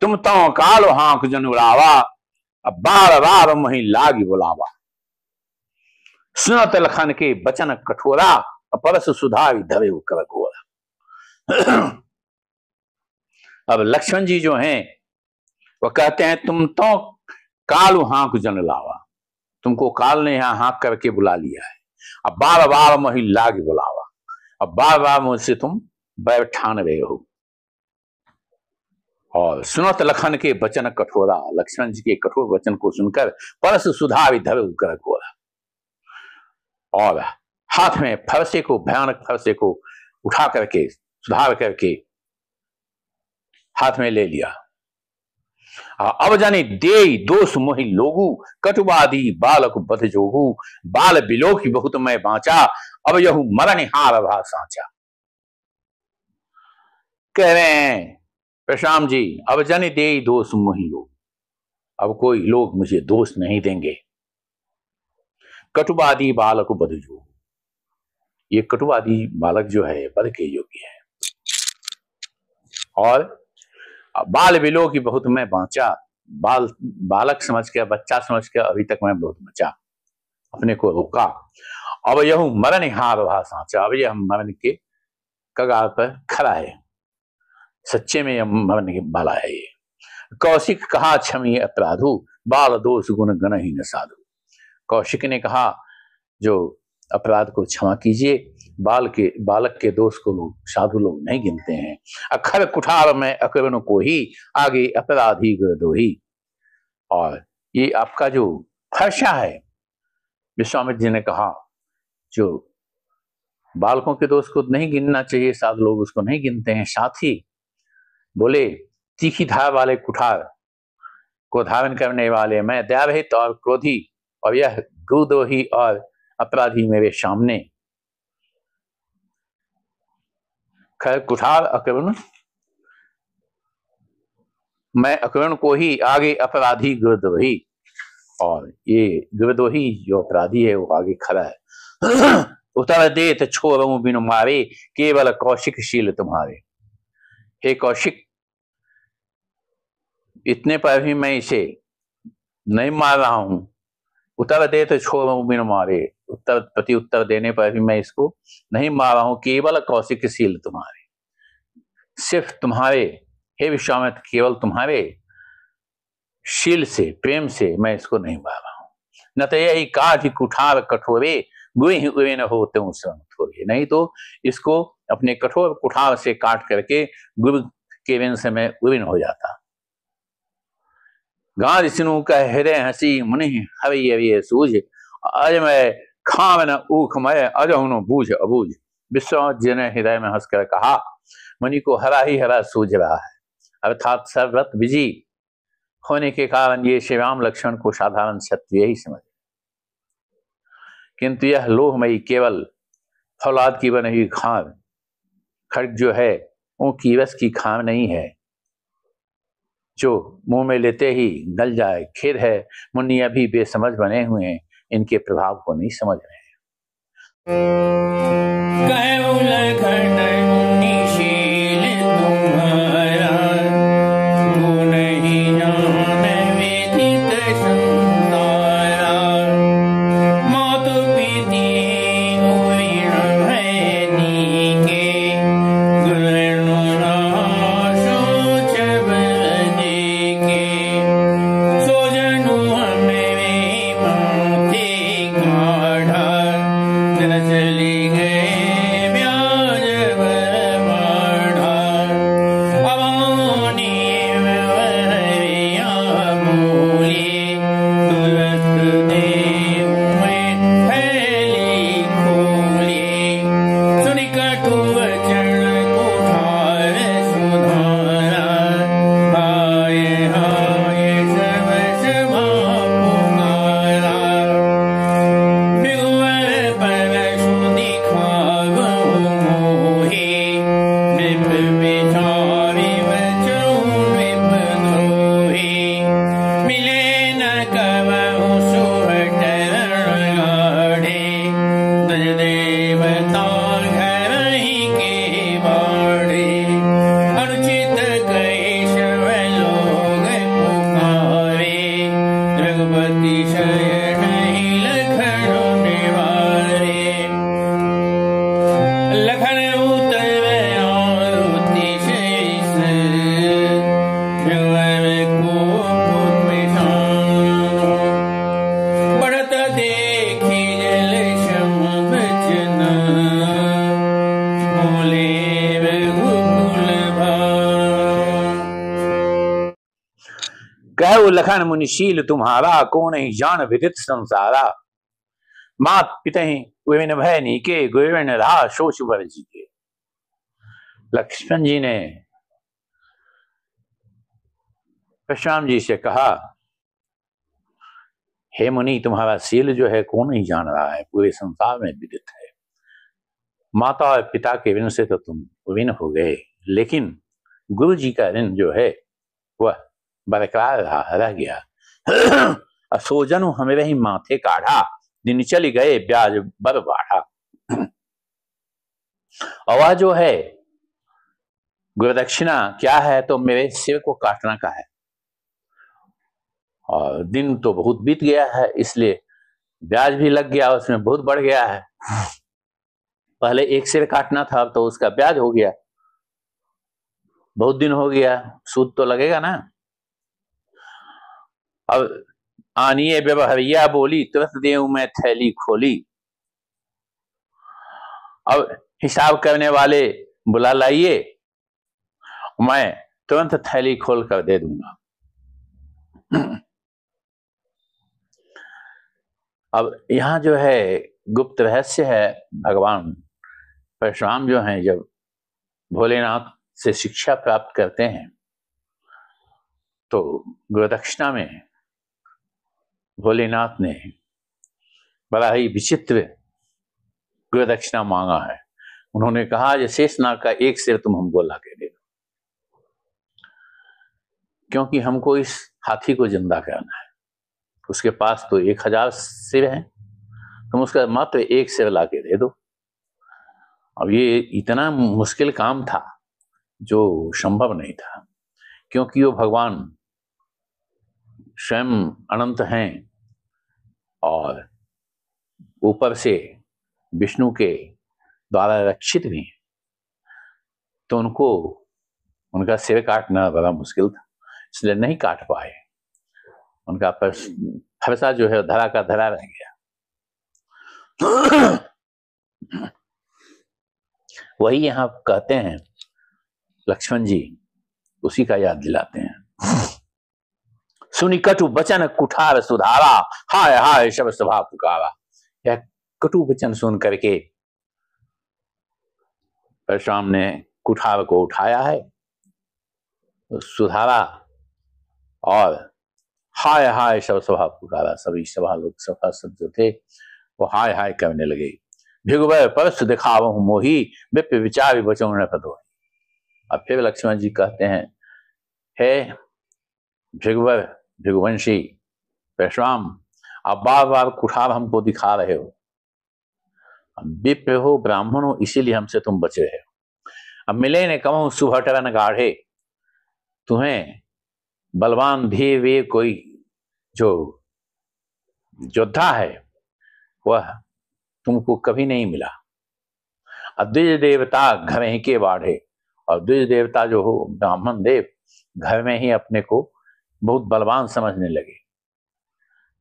तुम तो कालो हांक जन उड़ावा, अब बार बार मही लागी बुलावा। सुनत लखन के बचन कठोरा, परस सुधारी धरे कर घोरा। अब लक्ष्मण जी जो हैं वो कहते हैं तुम तो कालू हांक जन लावा, तुमको काल ने यहां हांक करके बुला लिया है। अब बार बार मही लागी बुलावा, अब बार बार मुझसे तुम बैठान रहे हो। और सुनत लखन के वचन कठोरा, लक्ष्मण जी के कठोर वचन को सुनकर परस सुधारी धरे कर घोरा। और हाथ में फरसे को, भयानक फरसे को उठा करके, सुधार करके हाथ में ले लिया। अब जाने दे दोष मोहि लोगू, कटुबादी बालक बध जोहू। बाल बिलो की बहुत मैं बांचा, अब यहू मरण हार भा सांचा। कह रहे हैं परशुराम जी, अब जाने दे दोष मोहि लोग, अब कोई लोग मुझे दोष नहीं देंगे। कटुबादी बालक बध जोहू, ये कटुबादी बालक जो है बध के योग्य है। और बाल बिलो की बहुत मैं बांचा, बालक समझ के, बच्चा समझ के अभी तक मैं बहुत बचा, अपने को रोका। अब यह मरण हार भा सांचा, अब यह मरण के कगार पर खड़ा है, सच्चे में यह मरण वाला है। ये कौशिक कहा क्षमी अपराधु, बाल दोष गुण गण ही न साधु। कौशिक ने कहा जो अपराध को क्षमा कीजिए, बालक के दोष को लोग, साधु लोग नहीं गिनते हैं। अखर कुठार में अकरण को ही, आगे अपराधी गर्दोही। और ये आपका जो फरसा है, विश्वामित्र जी ने कहा जो बालकों के दोष को नहीं गिनना चाहिए, साधु लोग उसको नहीं गिनते हैं। साथ ही बोले तीखी धार वाले कुठार को धारण करने वाले, मैं दयारहित और क्रोधी, और यह गुरुद्रोही और अपराधी मेरे सामने। खैर कुठार अकर्ण, मैं अकर्ण को ही, आगे अपराधी गुरुद्रोही। और ये गुरुद्रोही जो अपराधी है वो आगे खड़ा है। उतर देत छोड़ू बिन मारे, केवल कौशिक शील तुम्हारे। हे कौशिक, इतने पर भी मैं इसे नहीं मार रहा हूं। उत्तर दे तो छोड़ू बिन मारे, उत्तर प्रति उत्तर देने पर भी मैं इसको नहीं मार रहा हूं। केवल कौशिक शील तुम्हारे, सिर्फ तुम्हारे, हे विश्वामित्र, केवल तुम्हारे शील से, प्रेम से मैं इसको नहीं मार रहा हूं। न तो यही काठ कुठार कठोरे, गुई ही उवे न होते हूं थोड़े। नहीं तो इसको अपने कठोर कुठार से काट करके गुरु के वेन से मैं उविन हो जाता। गांध सिनु का हृदय हंसी, मुनि हवि सूझ, अज मैं खाम न ऊख मय, अजहु न बूझ अबूझ। विश्वामित्र जी ने हृदय में हंसकर कहा, मुनि को हरा ही हरा सूझ रहा है, अर्थात सर्वव्रत विजयी होने के कारण ये श्री राम लक्ष्मण को साधारण क्षत्रिय ही समझ, किंतु यह लोहमयी केवल फौलाद की बनी हुई खाम, खड्ग जो है वो कीवस की खाम नहीं है जो मुंह में लेते ही गल जाए। खेद है मुनि अभी बेसमझ बने हुए हैं, इनके प्रभाव को नहीं समझ रहे हैं। कहु लखन मुनिशील तुम्हारा, को नहीं जान विदित संसारा। मात पितहि विभिन्न भय नीके, गोविंद रहा सोच बर जी के। लक्ष्मण जी ने परशुराम जी से कहा, हे मुनि, तुम्हारा शील जो है कौन नहीं जान रहा है, पूरे संसार में विदित है। माता और पिता के ऋण से तो तुम विन हो गए, लेकिन गुरु जी का ऋण जो है वह बरकरार रह गया। सोजनु हमें ही माथे काढ़ा, दिन चली गए ब्याज बर बाढ़ा। और वह जो है गुरुदक्षिणा क्या है, तो मेरे सिर को काटना का है, और दिन तो बहुत बीत गया है, इसलिए ब्याज भी लग गया, उसमें बहुत बढ़ गया है। पहले एक सिर काटना था, अब तो उसका ब्याज हो गया, बहुत दिन हो गया, सूद तो लगेगा ना। अब आनिए व्यवहारिया बोली, तुरंत देऊं मैं थैली खोली। अब हिसाब करने वाले बुला लाइए, मैं तुरंत थैली खोल कर दे दूंगा। अब यहाँ जो है गुप्त रहस्य है, भगवान परशुराम जो हैं जब भोलेनाथ से शिक्षा प्राप्त करते हैं तो गुरुदक्षिणा में भोलेनाथ ने बड़ा ही विचित्र गुरुदक्षिणा मांगा है। उन्होंने कहा, ये शेषनाग का एक सिर तुम हमको ला के दे दो, क्योंकि हमको इस हाथी को जिंदा करना है। उसके पास तो 1000 सिर हैं, तुम उसका मात्र एक सिर ला के दे दो। अब ये इतना मुश्किल काम था जो संभव नहीं था, क्योंकि वो भगवान स्वयं अनंत हैं और ऊपर से विष्णु के द्वारा रक्षित भी हैं, तो उनको उनका सिर काटना बड़ा मुश्किल था, इसलिए नहीं काट पाए। उनका फरसा जो है धरा का धरा रह गया। वही यहाँ कहते हैं लक्ष्मण जी, उसी का याद दिलाते हैं। सुनी कटु बचन कुठार सुधारा, हाय हाय शब सभा पुकारा। यह कटु वचन सुन करके परशुराम ने कुठार को उठाया है, सुधारा, और हाय हाय शब सभा पुकारा। सभी सभा लोग, सभा सब जो थे वो हाय हाय करने लगे। भिगुबर परस दिखावहु मोही, विप्र विचार बचो न पदोहि। अब फिर लक्ष्मण जी कहते हैं, हे भिगुबर, भृगुवंशी परशुराम, अब बार बार कुठार हमको दिखा रहे हो, विप्र हो ब्राह्मण हो इसीलिए हमसे तुम बच रहे हो। अब मिले ने कहूं सुभटरन गाढ़े, तुम्हें बलवान धीर वीर कोई जो योद्धा है वह तुमको कभी नहीं मिला। द्विज देवता घर ही के बाढ़े, और द्विज देवता जो हो ब्राह्मण देव घर में ही अपने को बहुत बलवान समझने लगे।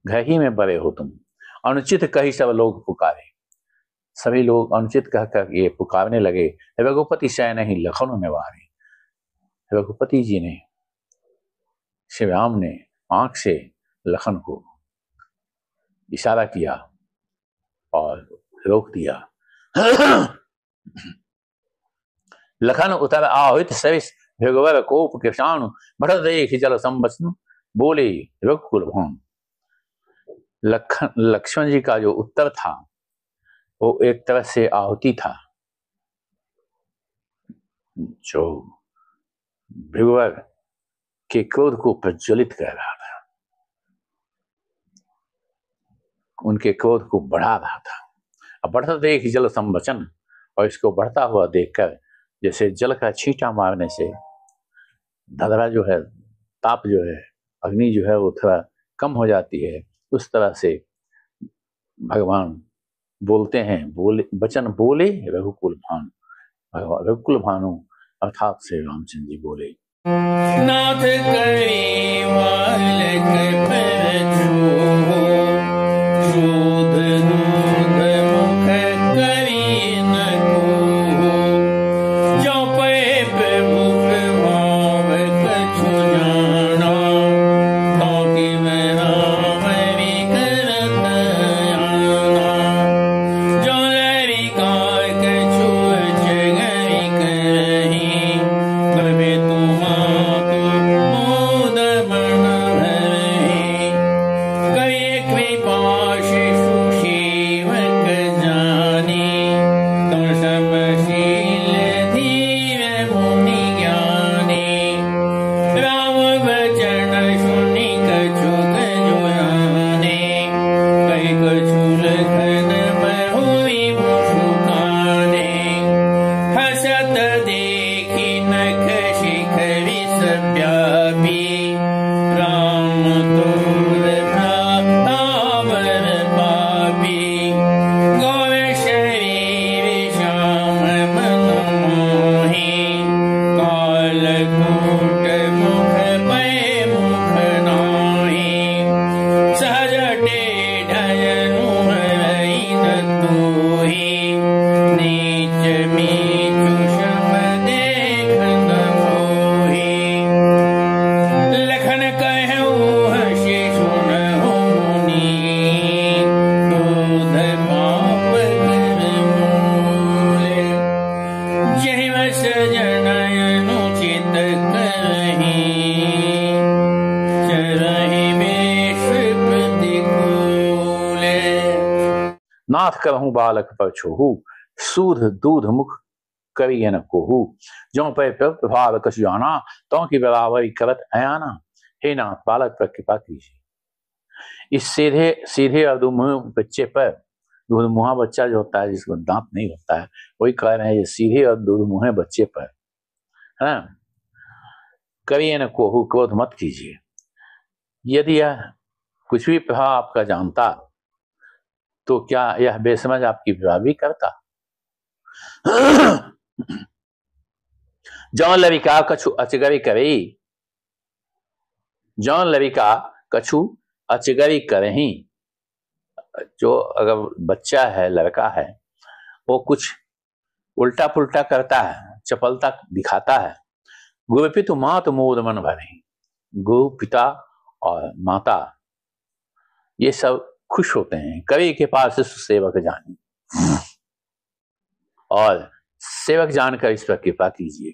घर ही में बड़े हो तुम, अनुचित कही सब लोग पुकारे, सभी लोग अनुचित कहकर ये पुकारने लगे, रघुपति शय नहीं लखन निवारे। रघुपति जी ने, श्री राम ने आंख से लखन को इशारा किया और रोक दिया। लखन उतर आहुत सविस भृगवर कोप कृषाणु, बढ़त देख जल संबसन बोले रघुकुल भानु। लक्ष्मण जी का जो उत्तर था वो एक तरह से आहुति था, जो भृगुवर के क्रोध को प्रज्वलित कर रहा था, उनके क्रोध को बढ़ा रहा था। अब बढ़ता देख जल संवचन, और इसको बढ़ता हुआ देखकर जैसे जल का छींटा मारने से धधरा जो है, ताप जो है, अग्नि जो है वो थोड़ा कम हो जाती है, उस तरह से भगवान बोलते हैं, बोले वचन बोले रघुकुल भानु। भगवान रघुकुल भानु अर्थात श्री रामचंद्र जी बोले, नाथ करी वालक पर छूहो, क्रोध दूध मुख करी न कोहो, जो पे प्रमुख भाव कछु जाना, ताकि मैं राम विकरत आना, जो लरिकार कछु जगरी करही, तबे तुमातु मोद मन भरही, करिए कृपा शिशु सेवक जानी, तुम सब शील धीर मुनि ज्ञानी, राम वचन सुनि कछुक जोयाने, कहि कछु लखन बहुरी मुसुकाने, हसत देखी नख शिखरि सव्यापी, राम तोर भ्रातावर पापी, गौर शरीर श्याम मन मोहि, काल कूट मुख पै मुख नाहि, सहज टेढ़यनु हरई दतोहि, नीच मीचु सम देखन मोहि, लखन कहु हसि सुनहु मुनि, क्रोध पाप कर मूले, जहि वस जनयनु चित करही, चरहि वेश प्रतिकूले। नाथ करहूं बालक पर छोहू, सूध दूध मुख करियन कोहू, जो पे प्रभाव कछु जाना, तो की बराबरी करत अयाना। हे नाथ, बालक पर कृपा कीजिए। इस सीधे सीधे और दुमुहा बच्चे पर, दुमुहा बच्चा जो होता है जिसको दांत नहीं होता है, वही कह रहे हैं ये सीधे और दुमुहे बच्चे पर, है ना, करियन कोहू, क्रोध मत कीजिए। यदि यह कुछ भी प्रभाव आपका जानता तो क्या यह बेसमझ आपकी विवाह भी करता। जौन लविका कछु अचगरी करे, जौन लविका कछु अचगरी करही, जो अगर बच्चा है, लड़का है, वो कुछ उल्टा पुल्टा करता है, चपलता दिखाता है, गुरु पितु मात मोद मन भरही, गुरु पिता और माता ये सब खुश होते हैं। कवि के पास सेवक जानी, और सेवक जानकर इस पर कृपा कीजिए।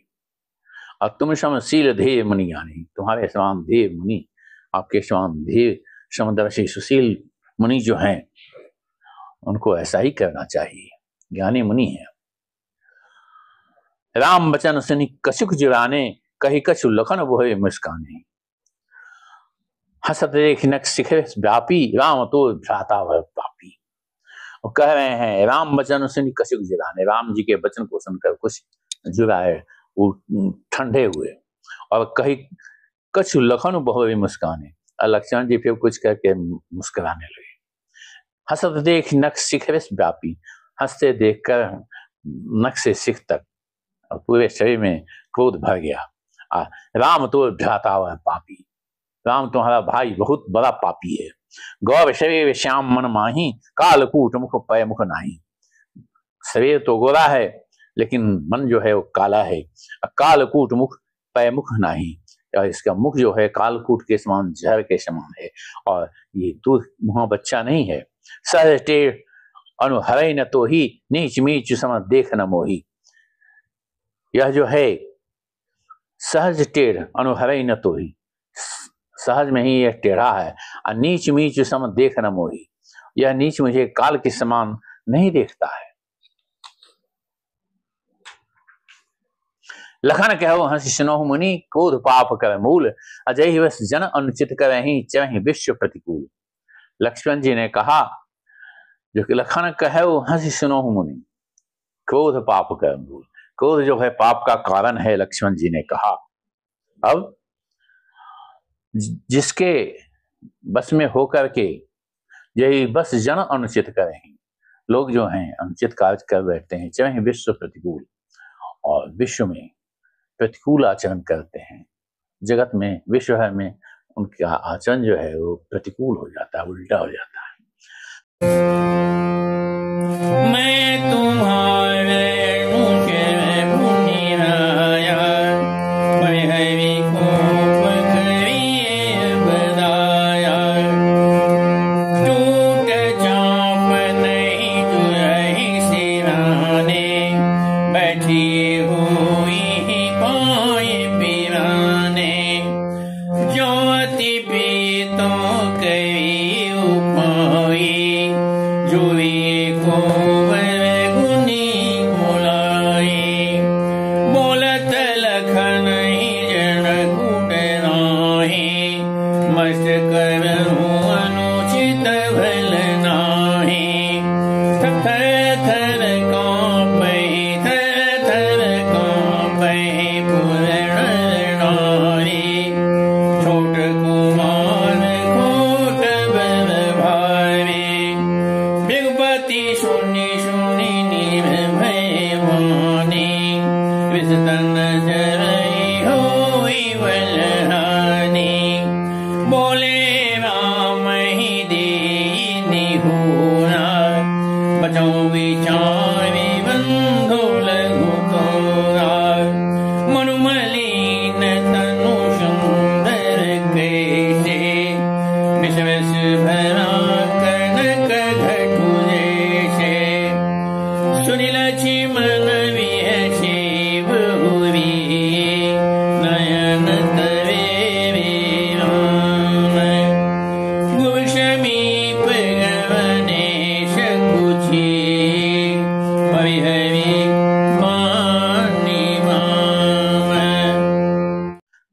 और तुम समशील धीर मुनि ज्ञानी, तुम्हारे समान धीर मुनि, आपके समान धीर समदर्शी सुशील मुनि जो हैं उनको ऐसा ही करना चाहिए, ज्ञानी मुनि है। राम बचन सुनि कछुक जुड़ाने, कही कछु लखन बोहे मुस्काने। हसत देख नख शिखर व्यापी राम तो भ्राता वह पापी। और कह रहे हैं राम वचन सुनी कछुक जुराने, राम जी के वचन को सुनकर कुछ जुराए वो ठंडे हुए। और कही कछु लखन बहु मुस्काने, और लक्ष्मण जी फिर कुछ करके मुस्कुराने लगे। हसत देख नख शिखर व्यापी, हंसते देखकर नख से शिख तक पूरे शरीर में क्रोध भर गया। राम तो भ्राता वह पापी, राम तुम्हारा भाई बहुत बड़ा पापी है। गौर शरीर श्याम मन माही, कालकूट मुख पय मुख नाही। शरीर तो गोरा है लेकिन मन जो है वो काला है। कालकूट मुख पय मुख नाही, और इसका मुख जो है कालकूट के समान जहर के समान है, और ये दूध मुहा बच्चा नहीं है। सहज टेढ़ अनुहरई न तो ही, नीच मीच सम देख न मोही। यह जो है सहज टेढ़ अनुहरई न तो ही, सहज में ही यह टेढ़ा है। और नीच मीच सम देख न मोही, यह नीच मुझे काल के समान नहीं देखता है। लखन कहो हंस सुनहु मुनि, क्रोध पाप कर मूल। अजय वश जन अनुचित करहि, चहि विश्व प्रतिकूल। लक्ष्मण जी ने कहा जो कि लखन कहो हंस सुनहु मुनि, क्रोध पाप कर मूल। क्रोध जो है पाप का कारण है, लक्ष्मण जी ने कहा। अब जिसके बस में होकर के यही बस जन अनुचित करें, लोग जो हैं अनुचित कार्य कर बैठते हैं, चाहे विश्व प्रतिकूल, और विश्व में प्रतिकूल आचरण करते हैं। जगत में विश्व है में उनका आचरण जो है वो प्रतिकूल हो जाता है, उल्टा हो जाता है। मैं तुम्हारे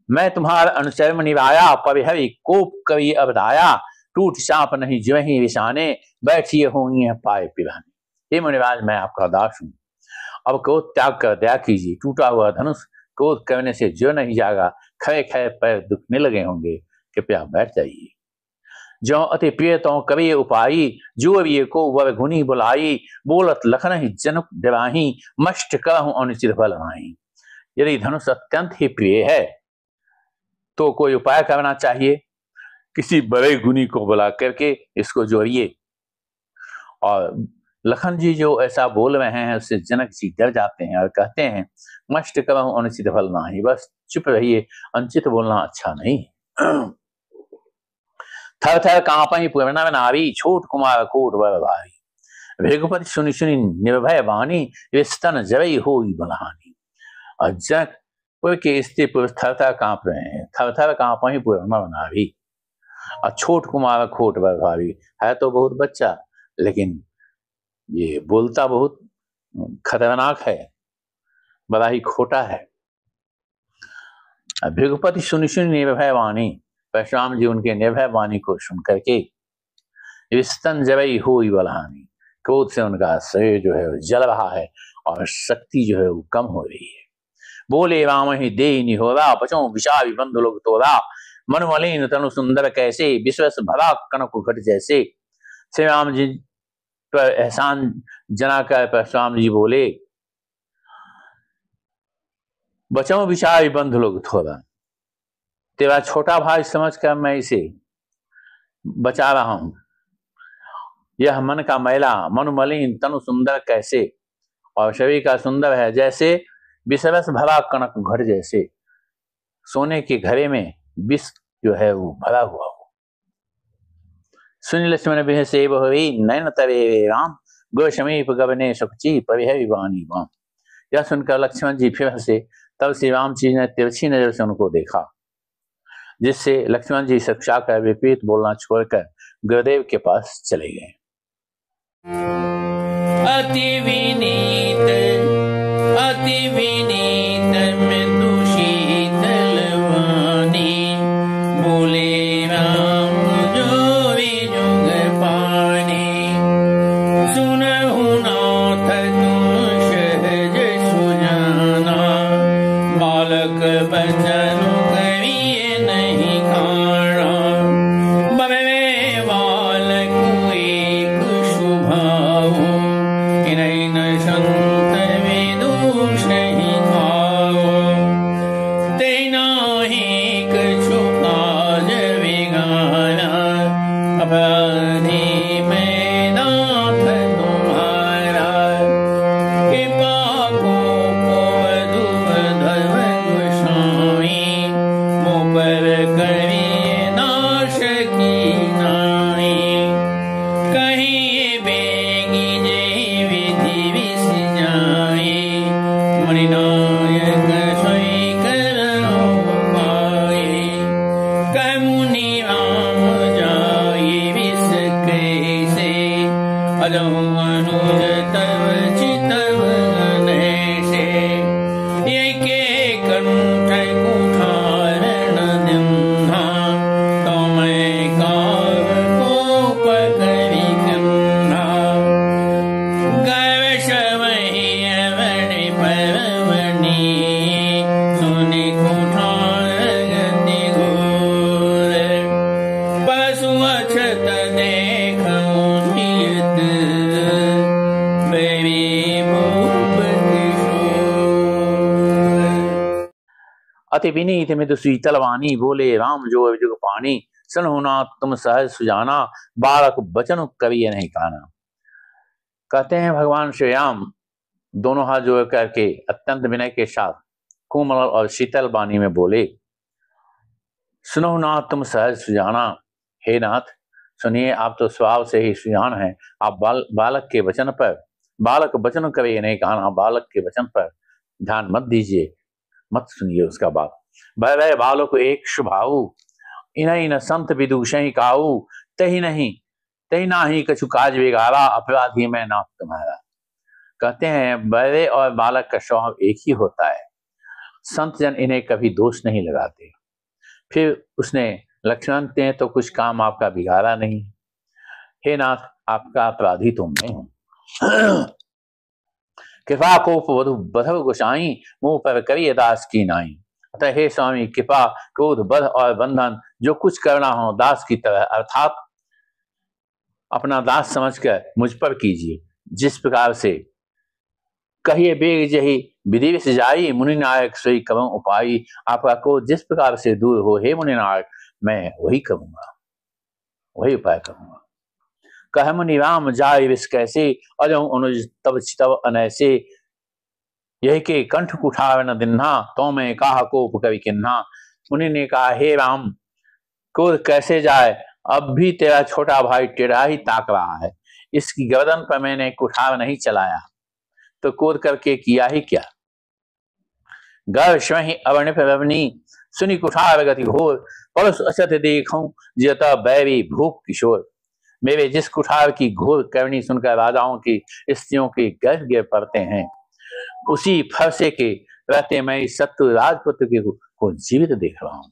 मैं तुम्हार अनुचर निभाया, परिहरि कोप कवि अवधाया। टूट चाप नहीं ज्यों विषाने, बैठिए होंगी पाए पिराने। हे मुनिराज मैं आपका दास हूँ, अब क्रोध त्याग कर दया कीजिए। टूटा हुआ धनुष क्रोध करने से जो नहीं जागा, खड़े खड़े पैर दुखने लगे होंगे, कृपया बैठ जाइए। जो अति प्रिय तो कवि उपाई, जुअरिये को वर गुनी बुलाई। बोलत लखन ही जनक डराही, मष्ट करहूं अनुचित बल नाही। यदि धनुष अत्यंत ही प्रिय है तो कोई उपाय करना चाहिए, किसी बड़े गुनी को बुला करके इसको जोड़िए। और लखन जी जो ऐसा बोल रहे हैं उससे जनक जी डर जाते हैं और कहते हैं मष्ट करहूं अनुचित फल नाही, बस चुप रहिए, अनुचित बोलना अच्छा नहीं। थर थर कांपहि पूर्ण नारी, छोट कुमार कोट बर भारी। भृगुपति सुनि सुनि निर्भय वाणी, स्तन जरई होई बलहानी। और जनकपुर के स्त्री पुरुष थर थर कांप रहे हैं, थर थर कांपहि पूर्ण नारी। और छोट कुमार खोट बर भारी, है तो बहुत बच्चा लेकिन ये बोलता बहुत खतरनाक है, बड़ा ही खोटा है। भृगुपति सुनि सुनि निर्भय वाणी, परशुराम जी उनके निर्भय वाणी को सुन करके स्तन जबई हुई बलहानी, क्रोध से उनका शरीर जो है जल रहा है और शक्ति जो है वो कम हो रही है। बोले राम ही दे निहोरा, बचो विषा विबंध लोग तोरा, मन मलिन तनु सुंदर कैसे, विश्वस भरा कनक घट जैसे। श्री राम जी पर एहसान जनाकर परशुराम जी बोले, बचो विषा विबंध लोग थोड़ा, तेरा छोटा भाई समझकर मैं इसे बचा रहा हूं। यह मन का मैला, मन मलिन तनु सुंदर कैसे, और शरीर का सुंदर है जैसे विषरस भरा कनक घट जैसे, सोने के घड़े में विष जो है वो भरा हुआ हो। सुन लक्ष्मण बिह से बहुवी नयन तवे राम, गो समीप गबने सुखची परिह विवानी वाम। यह सुनकर लक्ष्मण जी फिर हंसे। तब श्री राम जी ने तिरछी नजर से उनको देखा, जिससे लक्ष्मण जी शिक्षा कर विपरीत बोलना छोड़कर गुरुदेव के पास चले गए। अति विनीत मृदु शीतल वाणी, बोले राम जो विजुग पानी। सुनहु नाथ तुम सहज सुजाना, बालक बचन करिए नहीं खाना। बवे बालक एक शुभाऊ, हिरैन संत विदुष नहीं खाओ। तेनाहि कछु काज बिगाड़ा, अपराधी मैं नाथ तुम्हारा। कृपा को मधु धर्म गोसाई, मुँह पर करिए नाश की नाई। कहिए बेगी जय विधि विष जाए, मणिनायक सोई करो पाए। कह मुनि राम जाए विष कैसे, अजहु अनुज तव चितव गणेशे। ये के कंठ कुठारण दिन्हा, तो मैं काव कोप करि कन्हा। गव शवहि अवनि परवनि, सुनि कुठार गति घोर। पशु अछत देखहु नियत, बेबी भूप किशोर। अति विनीत मृदु शीतल वाणी, बोले राम जो विजुग पानी। सुनहु नाथ तुम सहज सुजाना, बालक बचन करिए नहीं काना। कहते हैं भगवान श्री राम दोनों हाथ जोड़ करके अत्यंत विनय के साथ कोमल और शीतल वाणी में बोले, सुनहु नाथ तुम सहज सुजाना। हे नाथ सुनिए, आप तो स्वभाव से ही सुजान हैं। आप बालक के वचन पर, बालक वचन करिए नहीं काना, बालक के वचन पर ध्यान मत दीजिए, मत सुनिए उसका बात। भय बालक एक शुभाऊ, इन्हीं न संत विदुषहि काऊ। तही नाही कछु काज बिगाड़ा, अपराधी मैं नाथ तुम्हारा। कहते हैं बैरे और बालक का स्वभाव एक ही होता है, संत जन इन्हें कभी दोष नहीं लगाते। फिर उसने लक्ष्मण ने तो कुछ काम आपका बिगाड़ा नहीं। हे नाथ आपका अपराधी तो मैं हूं। कृपा को बधव गोसाई, मुंह पर करिए दास की नाई। अतः हे स्वामी कृपा क्रोध बध और बंधन जो कुछ करना हो दास की तरह, अर्थात अपना दास समझकर मुझ पर कीजिए। जिस प्रकार से कहिए बेग जही विधि से जाई, मुनि नायक सोई करूं उपाई। आपका क्रोध जिस प्रकार से दूर हो हे मुनि नायक, मैं वही करूंगा, वही उपाय करूंगा। कह मुनि राम जाय विष कैसे, अजहु अनुज तब चितव अनैसे। यही के कंठ कुठार न दिन्हा, तो मैं काह कोप कवि किन्हा। मुनि ने कहा हे राम क्रोध कैसे जाए, अब भी तेरा छोटा भाई टेढ़ा ही ताक रहा है। इसकी गर्दन पर मैंने कुठार नहीं चलाया तो क्रोध करके किया ही क्या। गर्व स्वहि अवर्णित रवनी, सुनि कुठार गति घोर। परस अचत देखूं जता बैरी भूप किशोर। मेरे जिस कुठार की घोर करनी सुनकर राजाओं की स्त्रियों के गिर गिर पड़ते हैं, उसी फरसे के रहते मैं इस शत्रु राजपुत्र को जीवित देख रहा हूं।